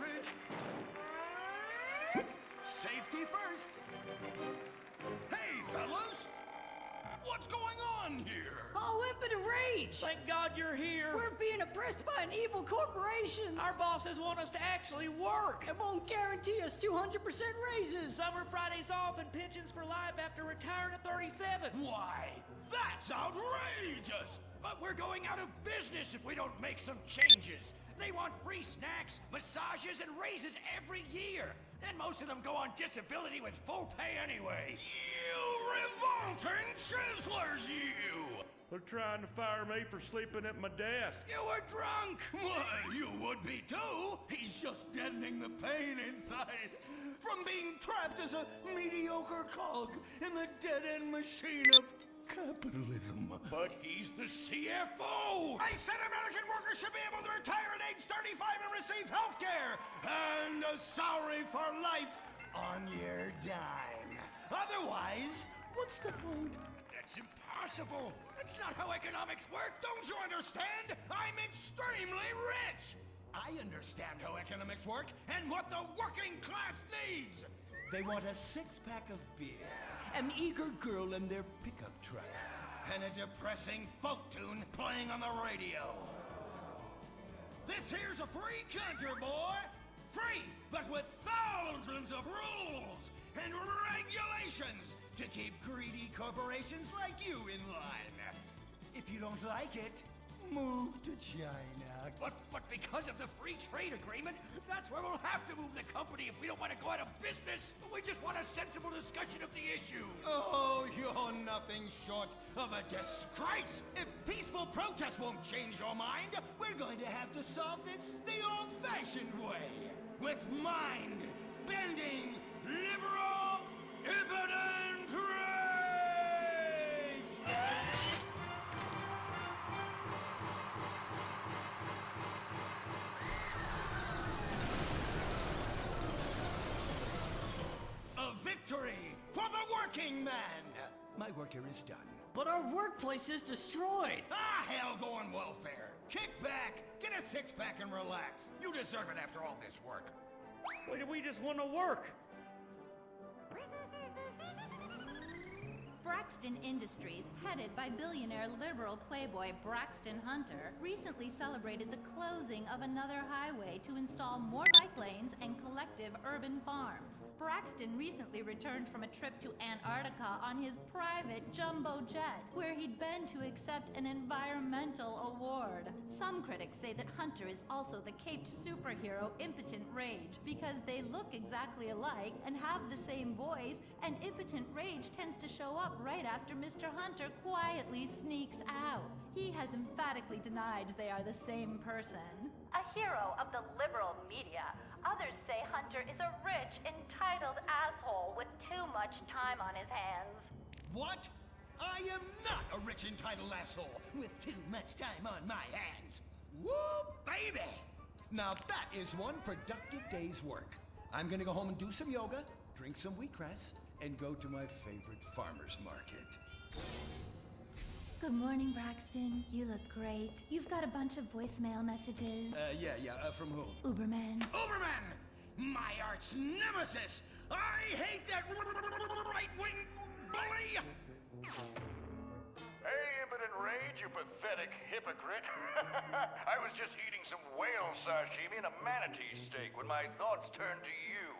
Rage. Safety first. Hey, fellas! What's going on here? Oh, impotent rage! Thank God you're here. We're being oppressed by an evil corporation. Our bosses want us to actually work. It won't guarantee us 200% raises. Summer Fridays off and pensions for life after retiring at 37. Why, that's outrageous! But we're going out of business if we don't make some changes. They want free snacks, massages, and raises every year. And most of them go on disability with full pay anyway. You revolting chiselers, you! They're trying to fire me for sleeping at my desk. You were drunk! Well, you would be too! He's just deadening the pain inside from being trapped as a mediocre cog in the dead-end machine of capitalism. But he's the CFO! I said American workers should be able to retire at age 35 and receive health care! And a salary for life on your dime. Otherwise, what's the point? That's impossible! That's not how economics work, don't you understand? I'm extremely rich! I understand how economics work and what the working class needs. They want a six-pack of beer, an eager girl in their pickup truck, and a depressing folk tune playing on the radio. This here's a free country, boy! Free, but with thousands of rules and regulations to keep greedy corporations like you in line. If you don't like it, move to China. But because of the free trade agreement, that's where we'll have to move the company if we don't want to go out of business. We just want a sensible discussion of the issue. Oh, you're nothing short of a disgrace! If peaceful protest won't change your mind, we're going to have to solve this the old-fashioned way. With mind-bending, liberal, impotent rage! A victory for the working man! My work here is done. But our workplace is destroyed. Ah, hell, go on welfare. Kick back, get a six-pack and relax. You deserve it after all this work. We just want to work. Braxton Industries, headed by billionaire liberal playboy Braxton Hunter, recently celebrated the closing of another highway to install more bike lanes and collective urban farms. Braxton recently returned from a trip to Antarctica on his private jumbo jet, where he'd been to accept an environmental award. Some critics say that Hunter is also the caped superhero Impotent Rage because they look exactly alike and have the same voice, and Impotent Rage tends to show up right after Mr. Hunter quietly sneaks out. He has emphatically denied they are the same person. A hero of the liberal media, others say Hunter is a rich, entitled asshole with too much time on his hands. What? I am not a rich entitled asshole with too much time on my hands. Woo, baby! Now that is one productive day's work. I'm gonna go home and do some yoga, drink some wheatgrass, and go to my favorite farmer's market. Good morning, Braxton. You look great. You've got a bunch of voicemail messages. From who? Uberman. Uberman! My arch nemesis! I hate that right-wing bully! Hey, Impotent Rage, you pathetic hypocrite. I was just eating some whale sashimi and a manatee steak when my thoughts turned to you.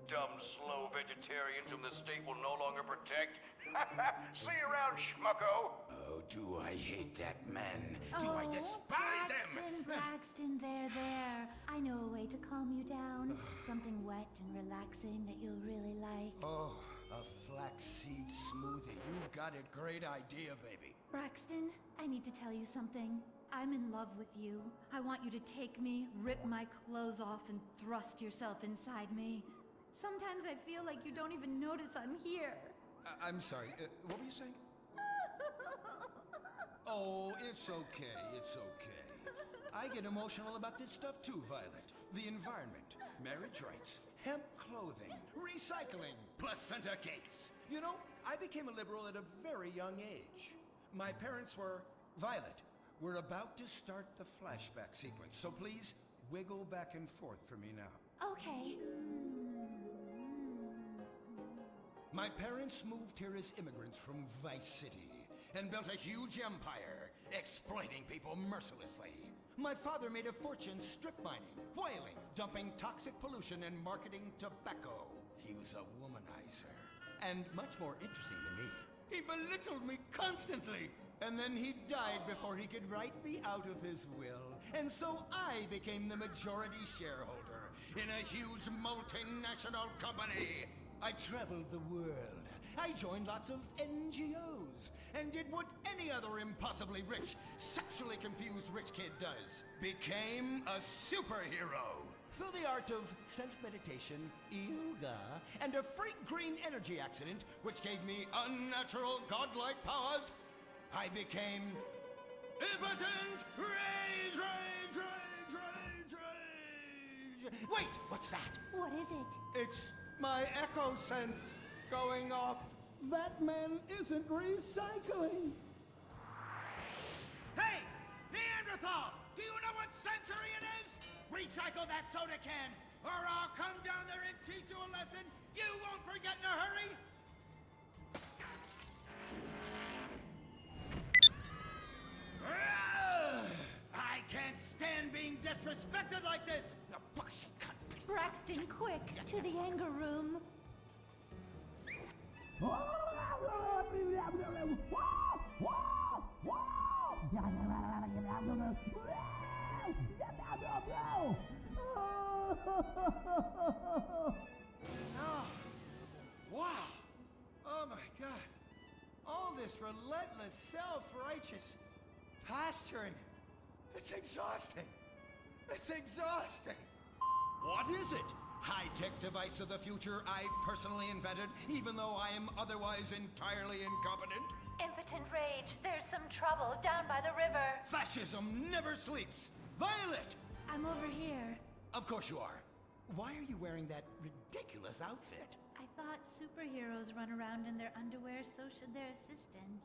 Dumb, slow vegetarians whom the state will no longer protect. See you around, schmucko. Oh, do I hate that man? Do I despise him? Braxton, there. I know a way to calm you down. Something wet and relaxing that you'll really like. Oh, a flaxseed smoothie. You've got a great idea, baby. Braxton, I need to tell you something. I'm in love with you. I want you to take me, rip my clothes off, and thrust yourself inside me. Sometimes I feel like you don't even notice I'm here. I'm sorry, what were you saying? Oh, it's okay. I get emotional about this stuff too, Violet. The environment, marriage rights, hemp clothing, recycling, placenta cakes. You know, I became a liberal at a very young age. My parents were, Violet, We're about to start the flashback sequence, so please wiggle back and forth for me now. Okay. My parents moved here as immigrants from Vice City and built a huge empire, exploiting people mercilessly. My father made a fortune strip mining, whaling, dumping toxic pollution, and marketing tobacco. He was a womanizer. And much more interesting to me, he belittled me constantly. And then he died before he could write me out of his will. And so I became the majority shareholder in a huge multinational company. I traveled the world. I joined lots of NGOs and did what any other impossibly rich, sexually confused rich kid does. Became a superhero. Through the art of self-meditation, yoga, and a freak green energy accident, which gave me unnatural godlike powers, I became impotent rage, rage, rage, rage, rage. Wait, what's that? What is it? It's my echo sense going off. That man isn't recycling. Hey, Neanderthal! Do you know what century it is? Recycle that soda can, or I'll come down there and teach you a lesson you won't forget in a hurry! I can't stand being disrespected like this! The bullshit cunt. Braxton, quick! To the anger room. Oh, wow. Oh my God. All this relentless, self-righteous posturing. It's exhausting. It's exhausting. What is it? High-tech device of the future I personally invented, even though I am otherwise entirely incompetent? Impotent rage. There's some trouble down by the river. Fascism never sleeps. Violet! I'm over here. Of course you are. Why are you wearing that ridiculous outfit? I thought superheroes run around in their underwear, so should their assistants.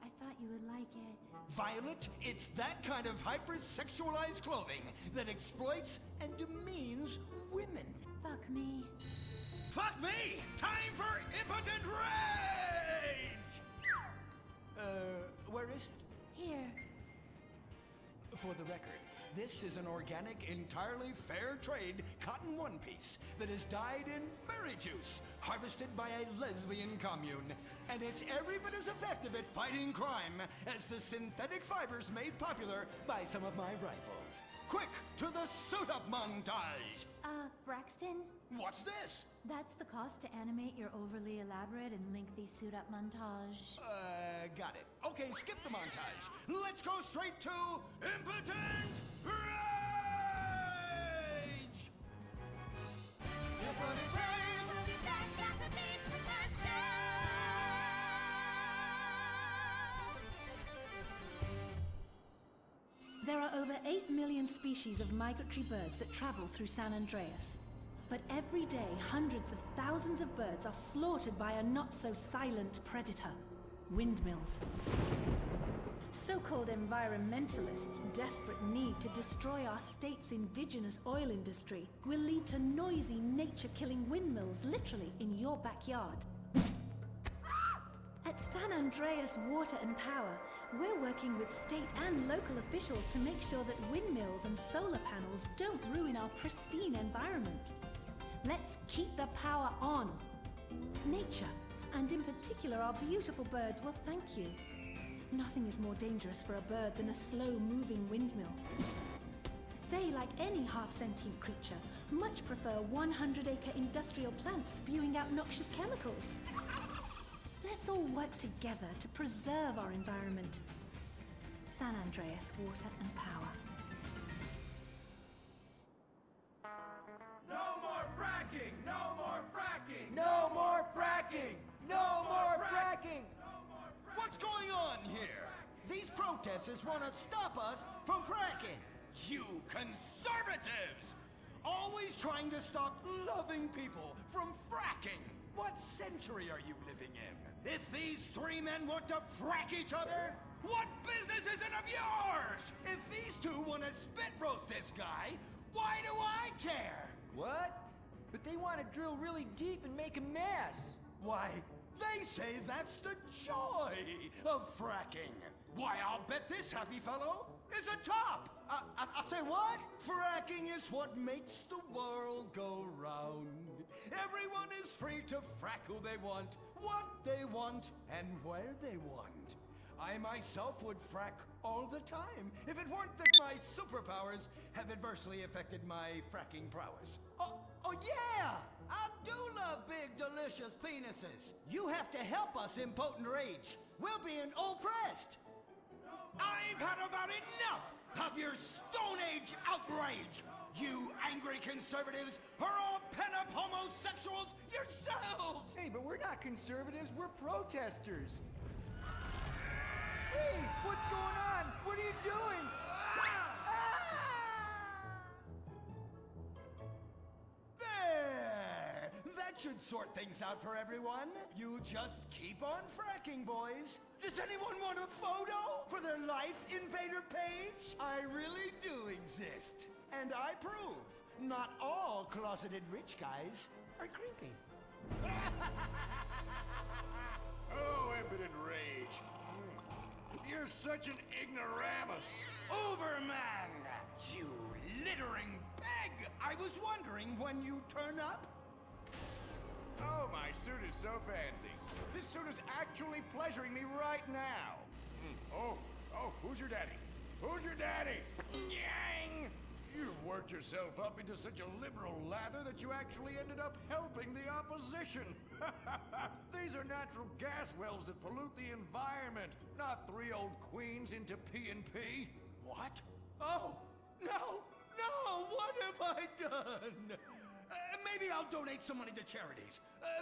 I thought you would like it. Violet, it's that kind of hypersexualized clothing that exploits and demeans women. Fuck me. Fuck me! Time for impotent rage! Where is it? Here. For the record, this is an organic, entirely fair trade cotton one piece that is dyed in berry juice, harvested by a lesbian commune. And it's every bit as effective at fighting crime as the synthetic fibers made popular by some of my rivals. Quick, to the suit-up montage! Braxton? What's this? That's the cost to animate your overly elaborate and lengthy suit-up montage. Got it. Okay, skip the montage. Let's go straight to impotent rage! Impotent rage! We'll be back after these commercials. There are over 8 million species of migratory birds that travel through San Andreas. But every day, hundreds of thousands of birds are slaughtered by a not-so-silent predator, windmills. So-called environmentalists' desperate need to destroy our state's indigenous oil industry will lead to noisy, nature-killing windmills literally in your backyard. At San Andreas Water and Power, we're working with state and local officials to make sure that windmills and solar panels don't ruin our pristine environment. Let's keep the power on. Nature, and in particular our beautiful birds, will thank you. Nothing is more dangerous for a bird than a slow-moving windmill. They, like any half-sentient creature, much prefer 100-acre industrial plants spewing out noxious chemicals. Let's all work together to preserve our environment. San Andreas Water and Power. No more fracking! No more fracking! No more fracking! No more fracking! What's going on here? These protesters want to stop us from fracking. You conservatives! Always trying to stop loving people from fracking. What century are you living in? If these three men want to frack each other, What business is it of yours? If these two want to spit roast this guy, why do I care? What? But they want to drill really deep and make a mess. Why, they say that's the joy of fracking. Why, I'll bet this happy fellow is a top. I say what? Fracking is what makes the world go round. Everyone is free to frack who they want, what they want, and where they want. I myself would frack all the time if it weren't that my superpowers have adversely affected my fracking prowess. Oh yeah! I do love big, delicious penises. You have to help us, Impotent Rage. We'll be oppressed. I've had about enough of your Stone Age outrage. You angry conservatives are all pent-up homosexuals yourselves! Hey, but we're not conservatives, we're protesters. Hey, what's going on? What are you doing? There! That should sort things out for everyone. You just keep on fracking, boys. Does anyone want a photo for their Life Invader page? I really do exist. And I prove not all closeted rich guys are creepy. Oh, Impotent Rage. You're such an ignoramus. Uberman! You littering peg! I was wondering when you turn up. Oh, my suit is so fancy. This suit is actually pleasuring me right now. Oh, who's your daddy? Who's your daddy? Yang! You've worked yourself up into such a liberal lather that you actually ended up helping the opposition. These are natural gas wells that pollute the environment, not three old queens into P&P. What? Oh, no! What have I done? Maybe I'll donate some money to charities.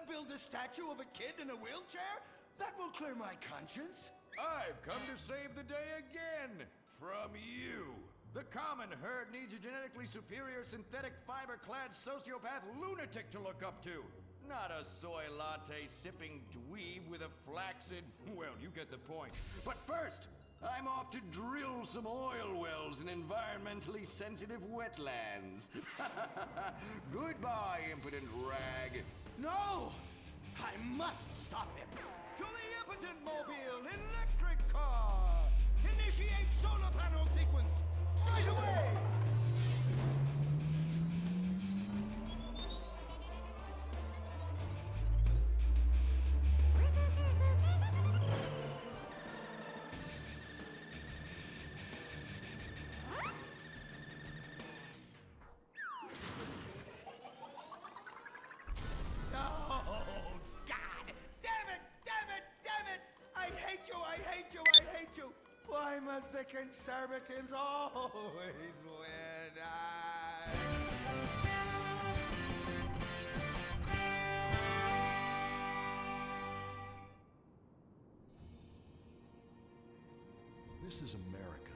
Build a statue of a kid in a wheelchair? That will clear my conscience. I've come to save the day again. From you. The common herd needs a genetically superior synthetic fiber-clad sociopath lunatic to look up to. Not a soy latte sipping dweeb with a flaccid... Well, you get the point. But first, I'm off to drill some oil wells in environmentally sensitive wetlands. Goodbye, impotent rag. No! I must stop him. To the Impotent Mobile electric car! Initiate solar panel sequence right away! Why must the conservatives always win? This is America.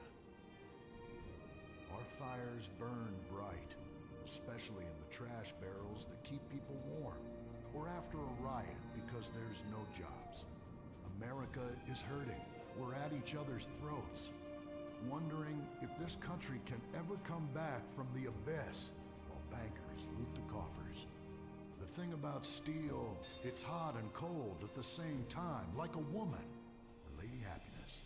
Our fires burn bright, especially in the trash barrels that keep people warm, or after a riot because there's no jobs. America is hurting. We're at each other's throats, wondering if this country can ever come back from the abyss while bankers loot the coffers. The thing about steel, it's hot and cold at the same time, like a woman, or Lady Happiness.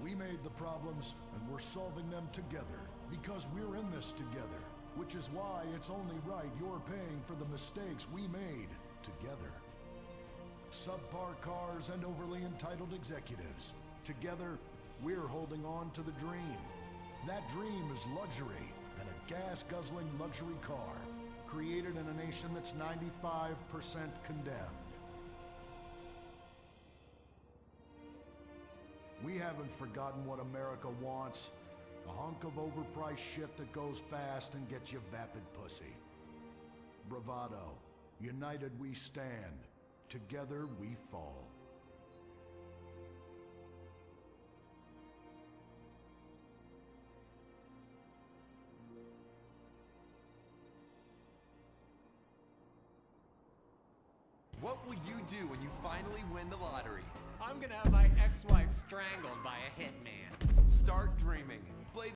We made the problems, and we're solving them together, because we're in this together, which is why it's only right you're paying for the mistakes we made together. Subpar cars and overly entitled executives. Together, we're holding on to the dream. That dream is luxury, and a gas-guzzling luxury car, created in a nation that's 95% condemned. We haven't forgotten what America wants. A hunk of overpriced shit that goes fast and gets you vapid pussy. Bravado. United we stand. Together we fall. What will you do when you finally win the lottery? I'm gonna have my ex-wife strangled by a hitman. Start dreaming.